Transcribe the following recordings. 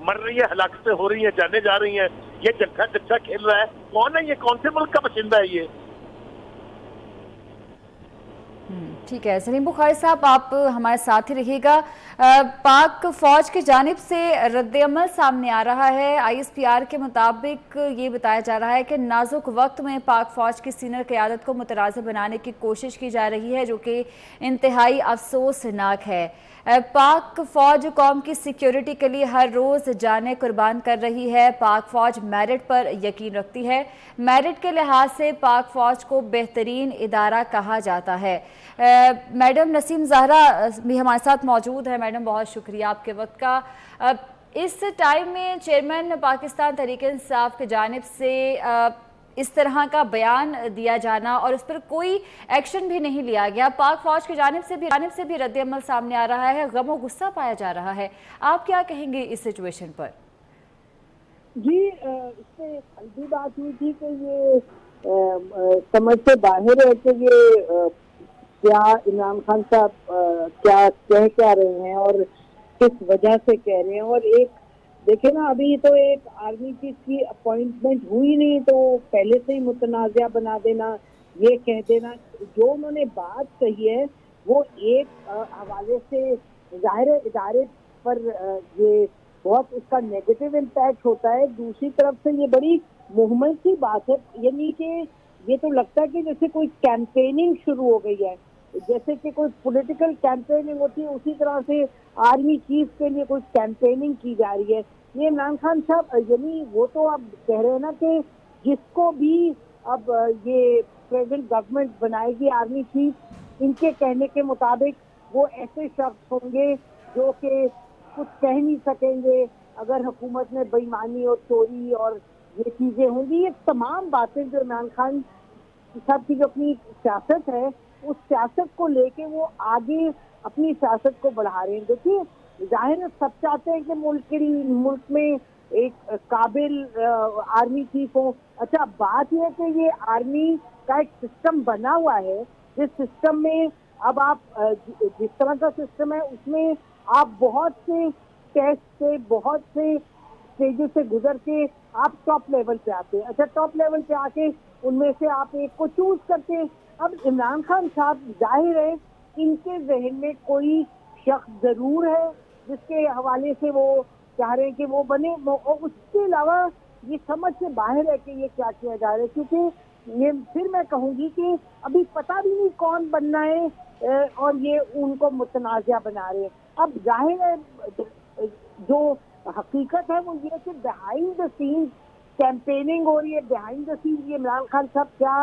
مر رہی ہے, ہلاکتیں ہو رہی ہیں, جانے جا رہی ہیں, یہ جگہ جگہ کھیل رہا ہے. کون ہے یہ, کون سے ملک کا باشندہ ہے یہ؟ ٹھیک ہے سلیم بخاری صاحب, آپ ہمارے ساتھ ہی رہیے گا. پاک فوج کی جانب سے رد عمل سامنے آ رہا ہے. ISPR کے مطابق یہ بتایا جا رہا ہے کہ نازک وقت میں پاک فوج کی سینئر قیادت کو متنازع بنانے کی کوشش کی جا رہی ہے, جو کہ انتہائی افسوسناک ہے. پاک فوج قوم کی سیکیورٹی کے لیے ہر روز جانیں قربان کر رہی ہے. پاک فوج میرٹ پر یقین رکھتی ہے. میرٹ کے لحاظ سے پاک فوج کو بہترین ادارہ کہا جاتا ہے. میڈم نسیم زہرا بھی ہمارے ساتھ موجود ہے. میڈم بہت شکریہ آپ کے وقت کا. اس ٹائم میں چیئرمین پاکستان تحریک انصاف کی جانب سے اس طرح کا بیان دیا جانا اور اس پر کوئی ایکشن بھی نہیں لیا گیا, پاک فوج کی جانب سے بھی رد عمل سامنے آ رہا ہے, غم و غصہ پایا جا رہا ہے. آپ کیا کہیں گے اس سچویشن پر؟ جی, اس سے قلبی بات ہوئی تھی کہ یہ سمجھ سے باہر ہے کہ یہ کیا عمران خان صاحب کیا کہہ رہے ہیں اور کس وجہ سے کہہ رہے ہیں. اور ایک دیکھیں نا, ابھی تو ایک آرمی چیف کی اپوائنٹمنٹ ہوئی نہیں تو پہلے سے ہی متنازع بنا دینا, یہ کہہ دینا. جو انہوں نے بات کہی ہے وہ ایک حوالے سے ظاہر ادارے پر یہ بہت اس کا نیگیٹو امپیکٹ ہوتا ہے. دوسری طرف سے یہ بڑی مہمل سی بات ہے, یعنی کہ یہ تو لگتا ہے کہ جیسے کوئی کیمپیننگ شروع ہو گئی ہے, جیسے کہ کوئی پولیٹیکل کیمپیننگ ہوتی ہے اسی طرح سے آرمی چیف کے لیے کوئی کیمپیننگ کی جا رہی ہے. یہ عمران خان صاحب یعنی وہ تو اب کہہ رہے ہیں نا کہ جس کو بھی اب یہ پریزنٹ گورنمنٹ بنائے گی آرمی چیف, ان کے کہنے کے مطابق وہ ایسے شخص ہوں گے جو کہ کچھ کہہ نہیں سکیں گے اگر حکومت میں بےایمانی اور چوری اور یہ چیزیں ہوں گی. یہ تمام باتیں جو عمران خان صاحب کی جو اپنی سیاست ہے اس سیاست کو لے کے وہ آگے اپنی سیاست کو بڑھا رہے ہیں. دیکھیے ظاہر سب چاہتے ہیں کہ ملک میں ایک قابل آرمی چیف ہو. اچھا بات یہ ہے کہ یہ آرمی کا ایک سسٹم بنا ہوا ہے, جس سسٹم میں اب آپ جس طرح کا سسٹم ہے اس میں آپ بہت سے ٹیسٹ سے بہت سے اسٹیجز سے گزر کے آپ ٹاپ لیول پہ آتے ہیں. اچھا ٹاپ لیول پہ آ کے ان میں سے آپ ایک کو چوز کرتے ہیں. اب عمران خان صاحب ظاہر ہے ان کے ذہن میں کوئی شخص ضرور ہے جس کے حوالے سے وہ چاہ رہے ہیں کہ وہ بنے, اور اس کے علاوہ یہ سمجھ سے باہر ہے کہ یہ کیا کیا جا رہا ہے, کیونکہ یہ پھر میں کہوں گی کہ ابھی پتہ بھی نہیں کون بننا ہے اور یہ ان کو متنازع بنا رہے ہیں. اب ظاہر ہے جو حقیقت ہے وہ یہ کہ بیہائنڈ دا سین کیمپیننگ ہو رہی ہے. بیہائنڈ دا سین یہ عمران خان صاحب کیا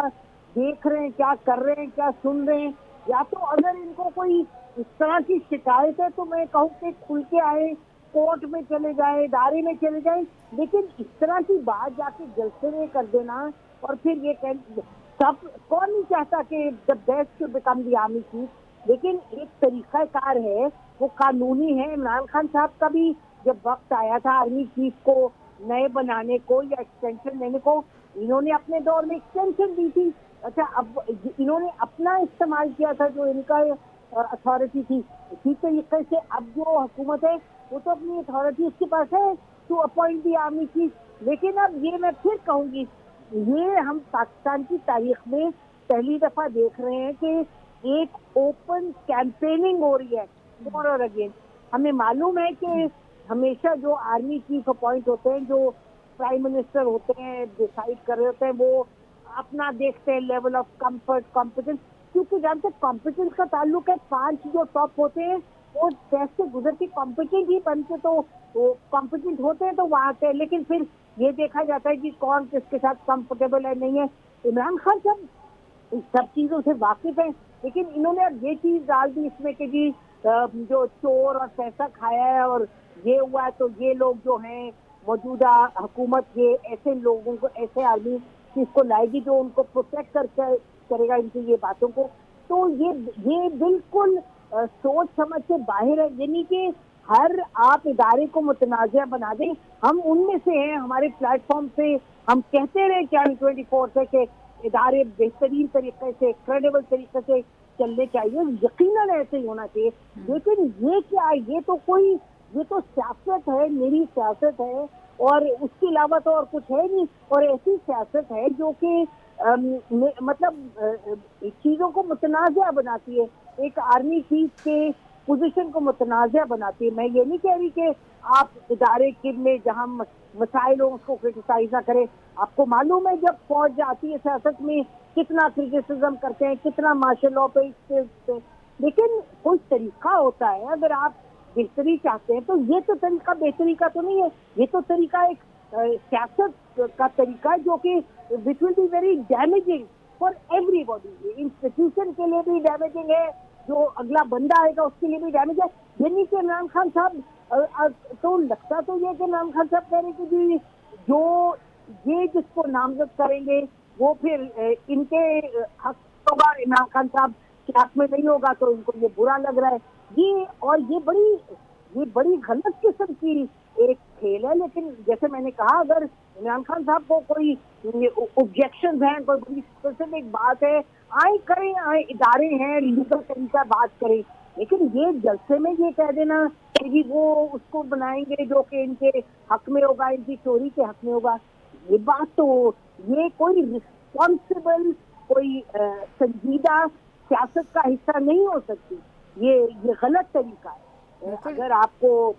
دیکھ رہے ہیں, کیا کر رہے ہیں, کیا سن رہے ہیں. یا تو اگر ان کو کوئی اس طرح کی شکایت ہے تو میں کہوں کہ کھل کے آئے, کورٹ میں چلے جائیں, ادارے میں چلے جائیں, لیکن اس طرح کی بات جا کے جلسے میں کر دینا اور پھر یہ سب کون نہیں چاہتا کہ the best to become the army chief, لیکن ایک طریقہ کار ہے وہ قانونی ہے. عمران خان صاحب کا بھی جب وقت آیا تھا آرمی چیف کو نئے بنانے کو یا ایکسٹینشن لینے کو, انہوں نے اپنے دور میں ایکسٹینشن دی تھی. اچھا اب انہوں نے اپنا استعمال کیا تھا جو ان کا اتھارٹی تھی. اسی طریقے سے اب جو حکومت ہے وہ تو اپنی اتھارٹی اس کے پاس ہے to appoint the army chief. لیکن اب یہ میں پھر کہوں گی, یہ ہم پاکستان کی تاریخ میں پہلی دفعہ دیکھ رہے ہیں کہ ایک اوپن کیمپیننگ ہو رہی ہے مور اور اگین. ہمیں معلوم ہے کہ ہمیشہ جو آرمی چیف اپوائنٹ ہوتے ہیں, جو پرائم منسٹر ہوتے ہیں, ڈیسائیڈ کر رہے ہوتے ہیں, وہ اپنا دیکھتے ہیں لیول آف کمفرٹ, کمپیٹنس, کیونکہ جہاں تک کمپیٹنس کا تعلق ہے 5 جو ٹاپ ہوتے ہیں وہ ٹیسٹ سے گزر کے کمپیٹنٹ ہی بن کے تو کمپیٹنٹ ہوتے ہیں تو وہاں سے, لیکن پھر یہ دیکھا جاتا ہے کہ کون کس کے ساتھ کمفرٹیبل ہے نہیں ہے. عمران خان صاحب اس سب چیزوں سے واقف ہیں, لیکن انہوں نے اب یہ چیز ڈال دی اس میں کہ جی جو چور اور پیسہ کھایا ہے اور یہ ہوا ہے تو یہ لوگ جو ہیں موجودہ حکومت یہ ایسے لوگوں کو, ایسے آرمی چیف کو لائے گی جو ان کو پروٹیکٹ کرے گا ان کی یہ باتوں کو. تو یہ بالکل سوچ سمجھ سے باہر ہے. یعنی کہ ہر آپ ادارے کو متنازع بنا دیں. ہم ان میں سے ہیں, ہمارے پلیٹ فارم سے ہم کہتے رہے چینل 24 سے کہ ادارے بہترین طریقے سے, کریڈیبل طریقے سے چلنے چاہیے, یقیناً ایسے ہی ہونا چاہیے. لیکن یہ کیا, یہ تو کوئی یہ تو سیاست ہے, میری سیاست ہے, اور اس کے علاوہ تو اور کچھ ہے نہیں. اور ایسی سیاست ہے جو کہ مطلب چیزوں کو متنازع بناتی ہے, ایک آرمی چیف کے پوزیشن کو متنازع بناتی ہے. میں یہ نہیں کہہ رہی کہ آپ ادارے میں جہاں مسائل ہوں اس کو کرٹیسائز نہ کریں. آپ کو معلوم ہے جب فوج آتی ہے سیاست میں کتنا کرٹیسزم کرتے ہیں, کتنا مارشل لاء پہ, لیکن کوئی طریقہ ہوتا ہے. اگر آپ بہتری چاہتے ہیں تو یہ تو طریقہ بہتری کا تو نہیں ہے, یہ تو طریقہ ایک سیاست کا طریقہ ہے جو کہ which will be very damaging for every body. Institution کے لیے بھی ڈیمیجنگ ہے, جو اگلا بندہ آئے گا اس کے لیے بھی ڈیمیج ہے. یہ نہیں کہ عمران خان صاحب تو لگتا تو یہ کہ عمران خان صاحب کہہ رہے کہ جی جو یہ جس کو نامزد کریں گے وہ پھر ان کے حق ہوگا, عمران خان صاحب کے حق میں نہیں ہوگا تو ان کو یہ برا لگ رہا ہے. یہ بڑی غلط قسم کی ایک کھیل ہے. لیکن جیسے میں نے کہا, اگر عمران خان صاحب کو کوئی اوبجیکشن ہیں, کوئی بڑی اسپیسیفک بات ہے, آئیں کریں, ادارے ہیں, لیگل طریقہ بات کریں. لیکن یہ جلسے میں یہ کہہ دینا کہ جی وہ اس کو بنائیں گے جو کہ ان کے حق میں ہوگا, ان کی چوری کے حق میں ہوگا, یہ بات تو یہ کوئی رسپانسبل, کوئی سنجیدہ سیاست کا حصہ نہیں ہو سکتی. یہ غلط طریقہ ہے. اگر آپ کو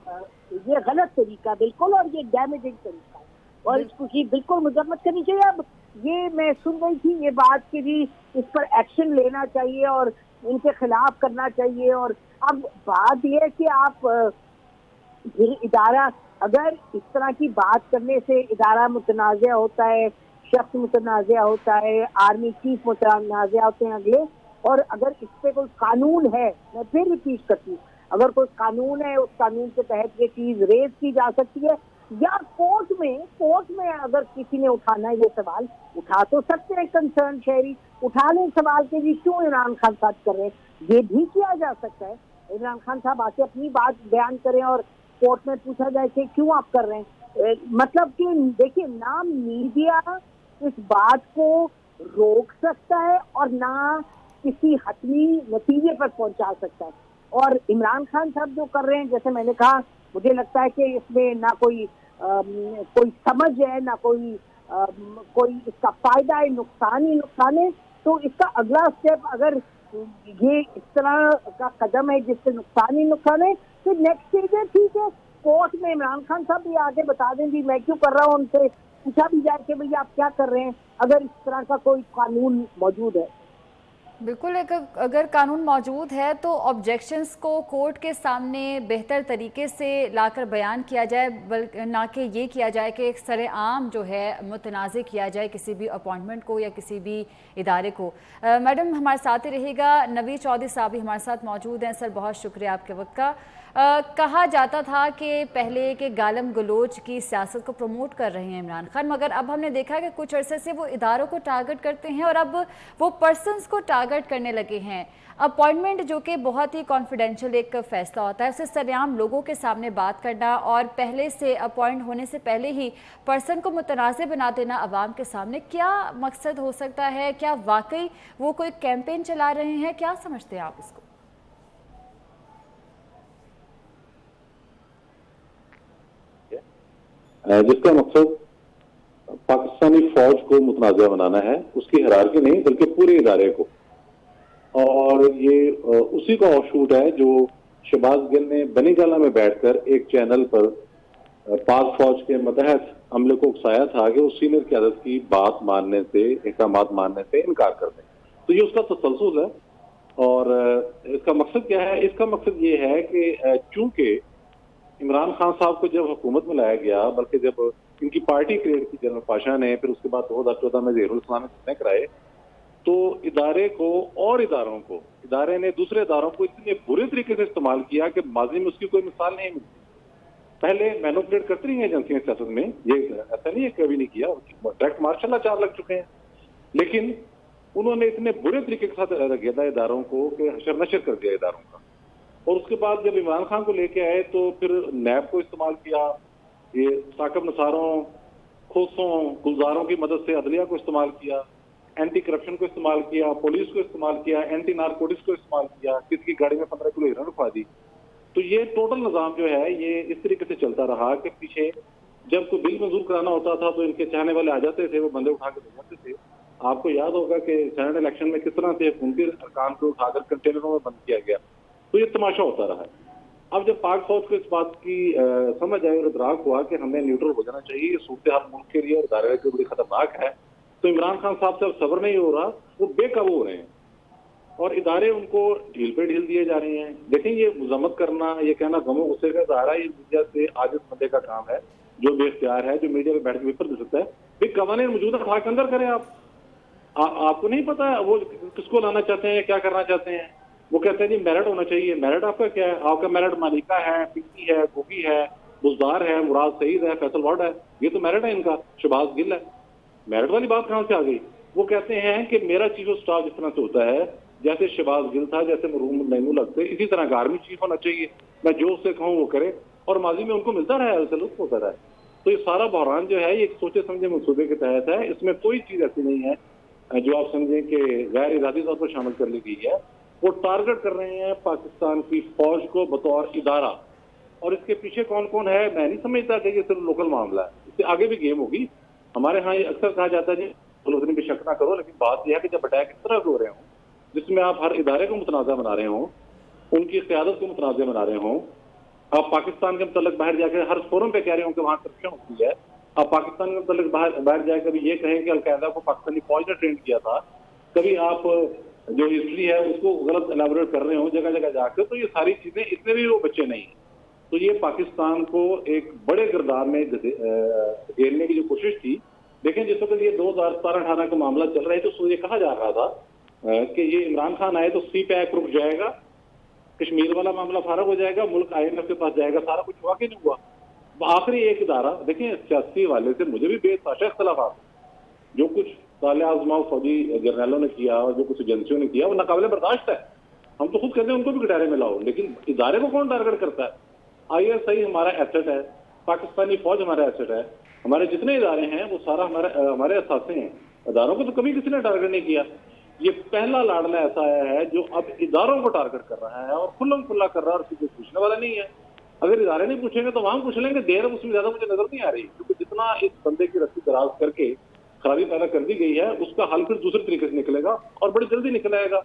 یہ غلط طریقہ بالکل, اور یہ ڈیمیجنگ طریقہ ہے, اور اس کی بالکل مذمت کرنی چاہیے. اب یہ میں سن رہی تھی یہ بات کہ جی اس پر ایکشن لینا چاہیے اور ان کے خلاف کرنا چاہیے. اور اب بات یہ ہے کہ آپ پھر ادارہ, اگر اس طرح کی بات کرنے سے ادارہ متنازع ہوتا ہے, شخص متنازع ہوتا ہے, آرمی چیف متنازع ہوتے ہیں اگلے, اور اگر اس پہ کوئی قانون ہے, میں پھر ریپیٹ کرتی ہوں, اگر کوئی قانون ہے اس قانون کے تحت یہ چیز ریز کی جا سکتی ہے, یا کورٹ میں اگر کسی نے اٹھانا ہے یہ سوال, اٹھا تو سکتے ہیں. کنسرن شہری اٹھا لیں سوال کے جی کیوں عمران خان صاحب کر رہے ہیں, یہ بھی کیا جا سکتا ہے. عمران خان صاحب آ کے اپنی بات بیان کریں اور کورٹ میں پوچھا جائے کہ کیوں آپ کر رہے ہیں. مطلب کہ دیکھیے, نہ میڈیا اس بات کو روک سکتا ہے اور نہ کسی حتمی نتیجے پر پہنچا سکتا ہے. اور عمران خان صاحب جو کر رہے ہیں, جیسے میں نے کہا, مجھے لگتا ہے کہ اس میں نہ کوئی سمجھ ہے, نہ کوئی اس کا فائدہ ہے, نقصان ہی نقصان ہے. تو اس کا اگلا اسٹیپ اگر یہ اس طرح کا قدم ہے جس سے نقصان ہی نقصان ہے, پھر نیکسٹ اسٹیج ہے ٹھیک ہے, کورٹ میں عمران خان صاحب بھی آگے بتا دیں جی میں کیوں کر رہا ہوں, ان سے پوچھا بھی جائے کہ بھئی آپ کیا کر رہے ہیں, اگر اس طرح کا کوئی قانون موجود ہے. بالکل, اگر قانون موجود ہے تو آبجیکشنز کو کورٹ کے سامنے بہتر طریقے سے لا کر بیان کیا جائے, بلکہ نہ کہ یہ کیا جائے کہ ایک سر عام جو ہے متنازع کیا جائے کسی بھی اپوائنٹمنٹ کو یا کسی بھی ادارے کو. میڈم ہمارے ساتھ ہی رہے گا. نوید چودھری صاحب بھی ہمارے ساتھ موجود ہیں. سر بہت شکریہ آپ کے وقت کا. کہا جاتا تھا کہ پہلے کہ گالم گلوچ کی سیاست کو پروموٹ کر رہے ہیں عمران خان, مگر اب ہم نے دیکھا کہ کچھ عرصے سے وہ اداروں کو ٹارگٹ کرتے ہیں اور اب وہ پرسنز کو ٹارگٹ کرنے لگے ہیں. اپوائنٹمنٹ جو کہ بہت ہی کانفیڈینشیل ایک فیصلہ ہوتا ہے, اسے سرعام لوگوں کے سامنے بات کرنا اور پہلے سے اپوائنٹ ہونے سے پہلے ہی پرسن کو متنازع بنا دینا عوام کے سامنے, کیا مقصد ہو سکتا ہے؟ کیا واقعی وہ کوئی کیمپین چلا رہے ہیں؟ کیا سمجھتے ہیں آپ اس کو؟ جس کا مقصد پاکستانی فوج کو متنازع بنانا ہے, اس کی ہیرارکی نہیں بلکہ پورے ادارے کو. اور یہ اسی کا آف شوٹ ہے جو شہباز گل نے بنی گالہ میں بیٹھ کر ایک چینل پر پاک فوج کے متحد عملے کو اکسایا تھا کہ وہ سینئر قیادت کی بات ماننے سے, احکامات ماننے سے انکار کر دیں. تو یہ اس کا تسلسل ہے. اور اس کا مقصد کیا ہے؟ اس کا مقصد یہ ہے کہ چونکہ عمران خان صاحب کو جب حکومت میں لایا گیا, بلکہ جب ان کی پارٹی کریٹ کی جنرل پاشا نے, پھر اس کے بعد 2014 میں ظہیر الاسلام نے فتنے کرائے, تو ادارے کو اور ادارے نے دوسرے اداروں کو اتنے برے طریقے سے استعمال کیا کہ ماضی میں اس کی کوئی مثال نہیں ملتی. پہلے مینوپولیٹ کرتی رہی ہیں ایجنسیاں سیاست میں, یہ ایسا نہیں ہے کبھی نہیں کیا, ڈائریکٹ ماشاء اللہ 4 لگ چکے ہیں, لیکن انہوں نے اتنے برے طریقے کے ساتھ گھیرا اداروں کو کہ حشر نشر کر دیا اداروں کا. اور اس کے بعد جب عمران خان کو لے کے آئے تو پھر نیب کو استعمال کیا, یہ ثاقب نثاروں, کھوسوں, گلزاروں کی مدد سے عدلیہ کو استعمال کیا, اینٹی کرپشن کو استعمال کیا, پولیس کو استعمال کیا, اینٹی نارکوٹکس کو استعمال کیا, کسی کی گاڑی میں 15 کلو ہیروئن رکھوا دی. تو یہ ٹوٹل نظام جو ہے یہ اس طریقے سے چلتا رہا کہ پیچھے جب کوئی بل منظور کرانا ہوتا تھا تو ان کے چاہنے والے آ جاتے تھے, وہ بندے اٹھا کے لے جاتے تھے. آپ کو یاد ہوگا کہ سینٹ الیکشن میں کس طرح سے حکومتی ارکان کو اٹھا کر کنٹینروں میں بند کیا گیا. تو یہ تماشا ہوتا رہا ہے. اب جب پاک فوج کو اس بات کی سمجھ آئی اور ادراک ہوا کہ ہمیں نیوٹرل ہو جانا چاہیے, یہ صورتحال ملک کے لیے اور ادارے کے بڑی خطرناک ہے, تو عمران خان صاحب سے اب صبر نہیں ہو رہا, وہ بے قابو ہو رہے ہیں اور ادارے ان کو ڈھیل پہ ڈھیل دیے جا رہے ہیں. دیکھیں یہ مذمت کرنا, یہ کہنا غم و غصے کا اظہار ہے, یہ میڈیا سے عاجز بندے کا کام ہے جو بے اختیار ہے, جو میڈیا پہ بیٹھ کے پیپر دے سکتا ہے. یہ قوانین موجود ہے, اٹھا کے اندر کریں. آپ کو نہیں پتا وہ کس کو لانا چاہتے ہیں, کیا کرنا چاہتے ہیں. وہ کہتے ہیں جی میرٹ ہونا چاہیے. میرٹ آپ کا کیا ہے؟ آپ کا میرٹ مالکہ ہے, پنکی ہے, گوگی ہے, بزدار ہے, مراد سعید ہے, فیصل وارڈ ہے. یہ تو میرٹ ہے ان کا. شہباز گل ہے. میرٹ والی بات کہاں سے آ گئی؟ وہ کہتے ہیں کہ میرا چیف آف اسٹاف جس طرح سے ہوتا ہے, جیسے شہباز گل تھا, جیسے مرحوم محمود لگتے, اسی طرح کا آرمی چیف ہونا چاہیے. میں جو اس سے کہوں وہ کرے, اور ماضی میں ان کو ملتا رہا ہے, اسے لطف ہوتا رہا ہے. تو یہ سارا بحران جو ہے یہ ایک سوچے سمجھے منصوبے کے تحت ہے. اس میں کوئی چیز ایسی نہیں ہے جو آپ سمجھیں کہ غیر ارادی طور پر شامل کر لی گئی ہے. وہ ٹارگٹ کر رہے ہیں پاکستان کی فوج کو بطور ادارہ, اور اس کے پیچھے کون کون ہے میں نہیں سمجھتا کہ یہ صرف لوکل معاملہ ہے. اس سے آگے بھی گیم ہوگی. ہمارے ہاں یہ اکثر کہا جاتا ہے جی اتنی بھی شک نہ کرو, لیکن بات یہ ہے کہ جب اٹیک اس طرح ہو رہے ہوں جس میں آپ ہر ادارے کو متنازع بنا رہے ہوں, ان کی قیادت کو متنازع بنا رہے ہوں, آپ پاکستان کے متعلق باہر جا کے ہر فورم پہ کہہ رہے ہوں کہ وہاں کرپشن ہوتی ہے, آپ پاکستان کے متعلق باہر جا کے کبھی یہ کہیں کہ القاعدہ کو پاکستانی فوج نے ٹرین کیا تھا, کبھی آپ جو ہسٹری ہے اس کو غلط الیبوریٹ کر رہے ہوں جگہ جگہ جا کے, تو یہ ساری چیزیں اتنے بھی وہ بچے نہیں ہیں. تو یہ پاکستان کو ایک بڑے کردار میں گھیرنے کی جو کوشش تھی. دیکھیں جس وقت یہ 2017-18 کا معاملہ چل رہا ہے تو اس وقت یہ کہا جا رہا تھا کہ یہ عمران خان آئے تو سی پیک رک جائے گا, کشمیر والا معاملہ فارغ ہو جائے گا, ملک IMF کے پاس جائے گا. سارا کچھ ہوا کہ نہیں ہوا. آخری ایک ادارہ دیکھیں, سیاسی حوالے سے مجھے بھی بے تحاشا اختلافات, جو کچھ طالع آزماؤ فوجی جرنیلوں نے کیا اور جو کچھ ایجنسیوں نے کیا وہ ناقابل برداشت ہے. ہم تو خود کہتے ہیں ان کو بھی گٹارے میں لاؤ, لیکن ادارے کو کون ٹارگٹ کرتا ہے؟ ISI ہمارا ایسٹ ہے, پاکستانی فوج ہمارا ایسٹ ہے, ہمارے جتنے ادارے ہیں وہ سارا ہمارے اثاثے ہیں. اداروں کو تو کبھی کسی نے ٹارگٹ نہیں کیا. یہ پہلا لاڑلا ایسا ہے جو اب اداروں کو ٹارگٹ کر رہا ہے اور کھلم کھلا کر رہا ہے, اور کسی کو پوچھنے والا نہیں ہے. اگر ادارے نہیں پوچھیں گے تو وہاں پوچھ لیں گے. دیر اس میں زیادہ مجھے نظر نہیں آ رہی, کیونکہ جتنا اس بندے کی رسی دراز کر کے خرابی پیدا کر دی گئی ہے اس کا حل پھر دوسرے طریقے سے نکلے گا اور بڑی جلدی نکل آئے گا.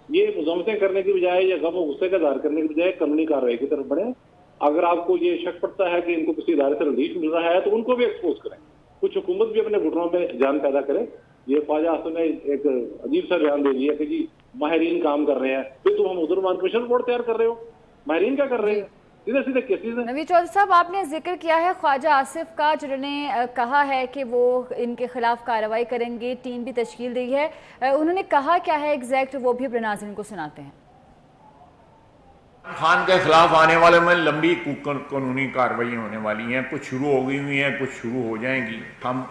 یہ مذمتیں کرنے کی بجائے یا غم و غصے کا اظہار کرنے کی بجائے قانونی کارروائی کی طرف بڑھیں. اگر آپ کو یہ شک پڑتا ہے کہ ان کو کسی ادارے سے ریلیف مل رہا ہے تو ان کو بھی ایکسپوز کریں. کچھ حکومت بھی اپنے گھٹنوں میں جان پیدا کرے. یہ خواجہ حسن نے ایک عجیب سا بیان دے دیا کہ جی ماہرین کام کر رہے ہیں, پھر تم ہم ادھر کمیشن رپورٹ تیار کر رہے ہو, ماہرین کیا کر رہے ہیں؟ سیدھے سیدھے کیسز ہیں. نوید چودھری صاحب, آپ نے ذکر کیا ہے خواجہ آصف کا, جنہوں نے کہا ہے کہ وہ ان کے خلاف کارروائی کریں گے, ٹیم بھی تشکیل دی ہے. انہوں نے کہا کیا ہے ایگزیکٹ, وہ بھی اپنے ناظرین کو سناتے ہیں. خان کے خلاف آنے والے میں لمبی قانونی کارروائی ہونے والی ہیں. کچھ شروع ہو گئی ہوئی ہیں, کچھ شروع ہو جائیں گی. ہم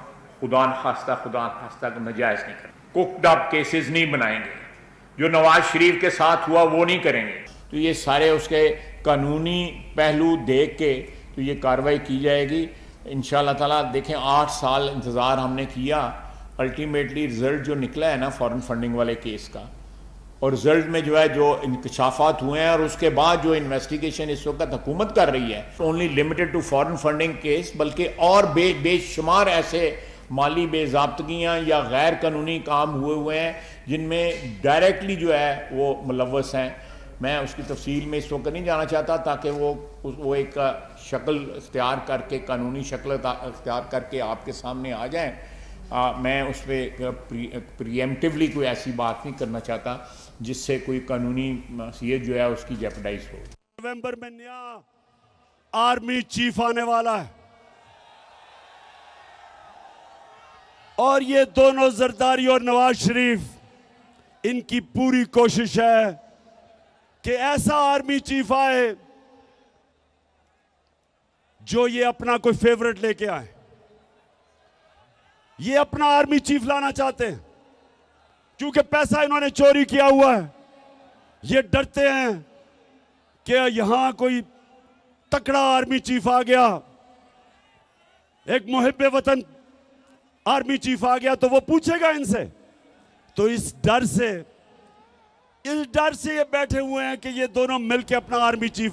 خدا نخواستہ کو نجائز نہیں کریں, کوکڈ اپ کیسز نہیں بنائیں گے. جو نواز شریف کے ساتھ ہوا وہ نہیں کریں گے. تو یہ سارے اس کے قانونی پہلو دیکھ کے تو یہ کارروائی کی جائے گی انشاءاللہ تعالیٰ. دیکھیں 8 سال انتظار ہم نے کیا, الٹیمیٹلی رزلٹ جو نکلا ہے نا فارن فنڈنگ والے کیس کا, اور رزلٹ میں جو ہے جو انکشافات ہوئے ہیں اور اس کے بعد جو انویسٹیگیشن اس وقت حکومت کر رہی ہے, only limited to foreign funding case, بلکہ اور بے شمار ایسے مالی بے ضابطگیاں یا غیر قانونی کام ہوئے ہیں جن میں ڈائریکٹلی جو ہے وہ ملوث ہیں. میں اس کی تفصیل میں اس وقت نہیں جانا چاہتا تاکہ وہ ایک شکل اختیار کر کے, قانونی شکل اختیار کر کے آپ کے سامنے آ جائیں. میں اس پہ پریمپٹیولی کوئی ایسی بات نہیں کرنا چاہتا جس سے کوئی قانونی حیثیت جو ہے اس کی جیپڈائز ہو. نومبر میں نیا آرمی چیف آنے والا ہے, اور یہ دونوں زرداری اور نواز شریف, ان کی پوری کوشش ہے کہ ایسا آرمی چیف آئے جو یہ اپنا کوئی فیورٹ لے کے آئے. یہ اپنا آرمی چیف لانا چاہتے ہیں کیونکہ پیسہ انہوں نے چوری کیا ہوا ہے. یہ ڈرتے ہیں کہ یہاں کوئی تکڑا آرمی چیف آ گیا, ایک محب وطن آرمی چیف آ گیا تو وہ پوچھے گا ان سے. تو اس ڈر سے یہ بیٹھے ہوئے ہیں کہ یہ دونوں مل کے اپنا آرمی چیف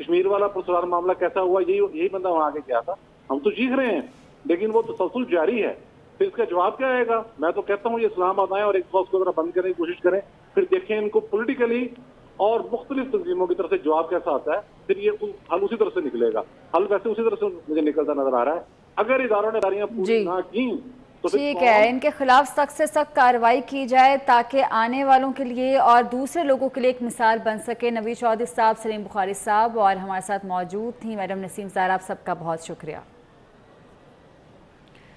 کشمیر والا پرسرار معاملہ کیسا ہوا، یہی بندہ وہاں آگے کیا تھا. ہم تو چیخ رہے ہیں لیکن وہ تسلسل جاری ہے. پھر اس کا جواب کیا آئے گا؟ میں تو کہتا ہوں یہ اسلام آباد آئیں اور ایک دفعہ اس کو ذرا بند کرنے کی کوشش کریں، پھر دیکھیں ان کو پولیٹیکلی اور مختلف تنظیموں کی طرف سے جواب کیسا آتا ہے. پھر یہ حل اسی طرح سے نکلے گا. حل ویسے اسی طرح سے مجھے نکلتا نظر آ رہا ہے. اگر اداروں نے اداریاں پوری نہ کی تو ٹھیک ہے، ان کے خلاف سخت سے سخت کارروائی کی جائے تاکہ آنے والوں کے لیے اور دوسرے لوگوں کے لیے ایک مثال بن سکے. نوید چودھری صاحب، سلیم بخاری صاحب اور ہمارے ساتھ موجود تھیں. میڈم نسیم زہرا، آپ سب کا بہت شکریہ.